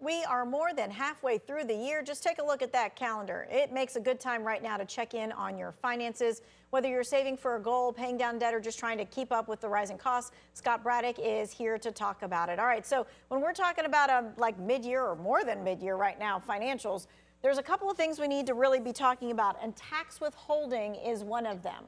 We are more than halfway through the year. Just take a look at that calendar. It makes a good time right now to check in on your finances. Whether you're saving for a goal, paying down debt, or just trying to keep up with the rising costs, Scott Braddock is here to talk about it. All right, so when we're talking about like mid-year or more than mid-year right now financials, there's a couple of things we need to really be talking about, and tax withholding is one of them.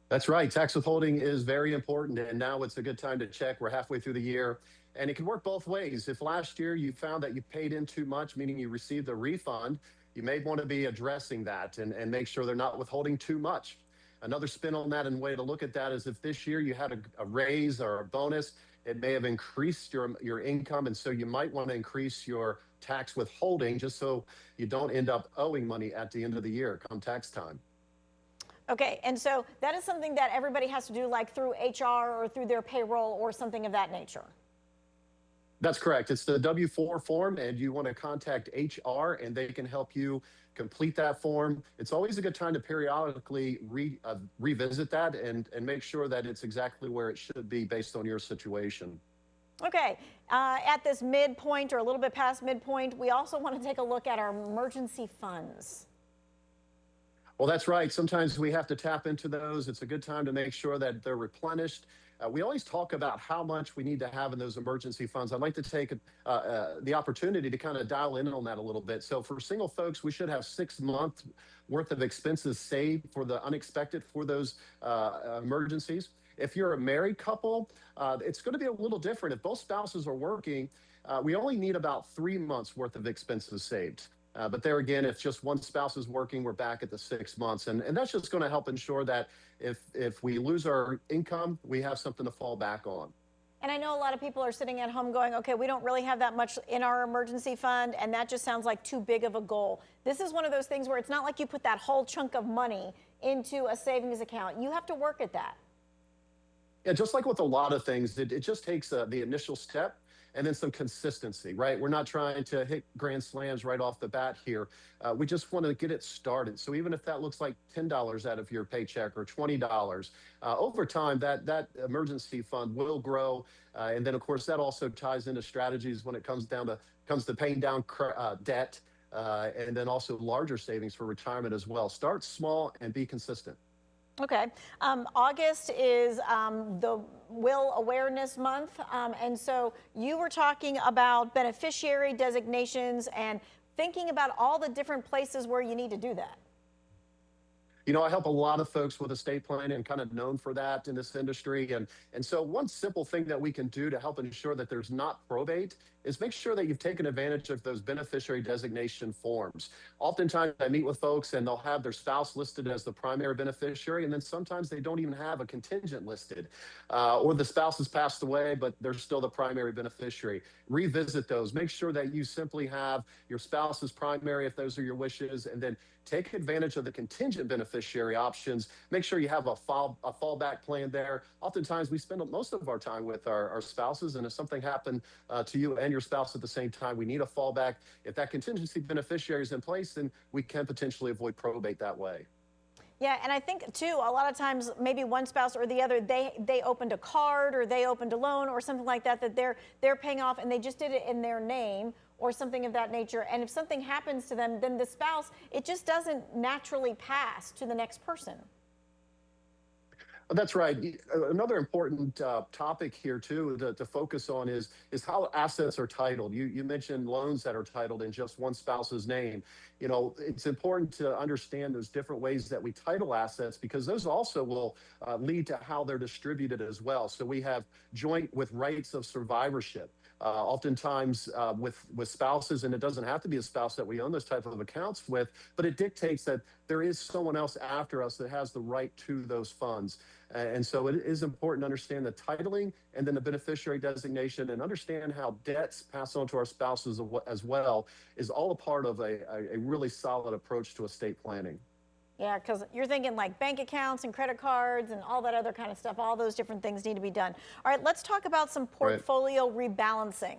That's right. Tax withholding is very important, and now it's a good time to check. We're halfway through the year, and it can work both ways. If last year you found that you paid in too much, meaning you received a refund, you may want to be addressing that and make sure they're not withholding too much. Another spin on that and way to look at that is if this year you had a raise or a bonus, it may have increased your income, and so you might want to increase your tax withholding just so you don't end up owing money at the end of the year come tax time. Okay, and so that is something that everybody has to do, like through HR or through their payroll or something of that nature. That's correct. It's the W-4 form, and you want to contact HR, and they can help you complete that form. It's always a good time to periodically revisit that and make sure that it's exactly where it should be based on your situation. Okay, at this midpoint or a little bit past midpoint, we also want to take a look at our emergency funds. Well, that's right. Sometimes we have to tap into those. It's a good time to make sure that they're replenished. We always talk about how much we need to have in those emergency funds. I'd like to take the opportunity to kind of dial in on that a little bit. So for single folks, we should have 6 months worth of expenses saved for the unexpected for those emergencies. If you're a married couple, it's going to be a little different. If both spouses are working, we only need about 3 months worth of expenses saved. But there again, if just one spouse is working, we're back at the 6 months. And that's just going to help ensure that if we lose our income, we have something to fall back on. And I know a lot of people are sitting at home going, okay, we don't really have that much in our emergency fund, and that just sounds like too big of a goal. This is one of those things where it's not like you put that whole chunk of money into a savings account. You have to work at that. Yeah, just like with a lot of things, it just takes the initial step and then some consistency, right? We're not trying to hit grand slams right off the bat here. We just want to get it started. So even if that looks like $10 out of your paycheck or $20, over time, that emergency fund will grow. And then, of course, that also ties into strategies when it comes to paying down debt, and then also larger savings for retirement as well. Start small and be consistent. Okay. August is the Will Awareness Month. And so you were talking about beneficiary designations and thinking about all the different places where you need to do that. You know, I help a lot of folks with estate planning and kind of known for that in this industry. And so one simple thing that we can do to help ensure that there's not probate is make sure that you've taken advantage of those beneficiary designation forms. Oftentimes I meet with folks and they'll have their spouse listed as the primary beneficiary, and then sometimes they don't even have a contingent listed, or the spouse has passed away, but they're still the primary beneficiary. Revisit those. Make sure that you simply have your spouse as primary if those are your wishes, and then take advantage of the contingent beneficiary options. Make sure you have a fallback plan there. Oftentimes we spend most of our time with our spouses, and if something happened to you and your spouse at the same time, we need a fallback. If that contingency beneficiary is in place, then we can potentially avoid probate that way. Yeah, and I think too, a lot of times maybe one spouse or the other, they opened a card or they opened a loan or something like that they're paying off, and they just did it in their name or something of that nature. And if something happens to them, then the spouse, it just doesn't naturally pass to the next person. That's right. Another important topic here too to focus on is how assets are titled. You mentioned loans that are titled in just one spouse's name. You know, it's important to understand those different ways that we title assets, because those also will lead to how they're distributed as well. So we have joint with rights of survivorship. Oftentimes with spouses, and it doesn't have to be a spouse that we own those type of accounts with, but it dictates that there is someone else after us that has the right to those funds. And so it is important to understand the titling and then the beneficiary designation, and understand how debts pass on to our spouses as well is all a part of a really solid approach to estate planning. Yeah, because you're thinking like bank accounts and credit cards and all that other kind of stuff. All those different things need to be done. All right, let's talk about some portfolio rebalancing.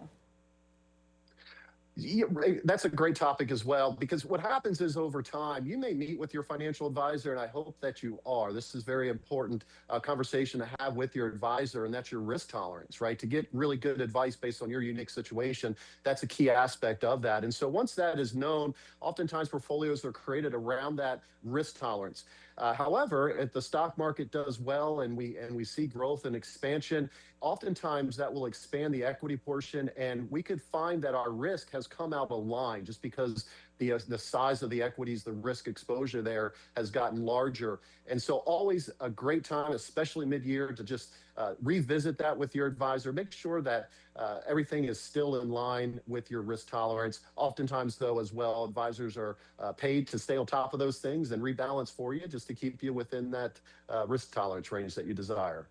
Yeah, right. That's a great topic as well, because what happens is over time, you may meet with your financial advisor, and I hope that you are. This is very important conversation to have with your advisor, and that's your risk tolerance, right? To get really good advice based on your unique situation, that's a key aspect of that. And so once that is known, oftentimes portfolios are created around that risk tolerance. However, if the stock market does well and we see growth and expansion, oftentimes that will expand the equity portion, and we could find that our risk has come out of line just because the size of the equities, the risk exposure there has gotten larger. And so always a great time, especially mid-year, to just revisit that with your advisor. Make sure that everything is still in line with your risk tolerance. Oftentimes, though, as well, advisors are paid to stay on top of those things and rebalance for you just to keep you within that risk tolerance range that you desire.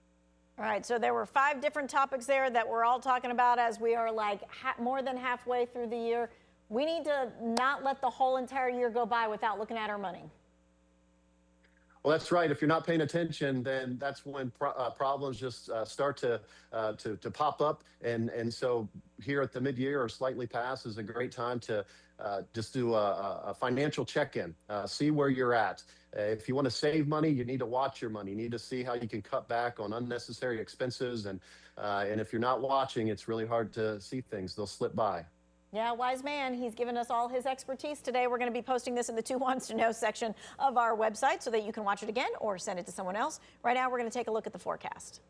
All right, so there were 5 different topics there that we're all talking about as we are like more than halfway through the year. We need to not let the whole entire year go by without looking at our money. Well, that's right. If you're not paying attention, then that's when problems just start to pop up. And so here at the mid-year or slightly past is a great time to just do a financial check-in, see where you're at. If you want to save money, you need to watch your money. You need to see how you can cut back on unnecessary expenses. And if you're not watching, it's really hard to see things. They'll slip by. Yeah, wise man. He's given us all his expertise today. We're going to be posting this in the Two Wants to Know section of our website so that you can watch it again or send it to someone else. Right now, we're going to take a look at the forecast.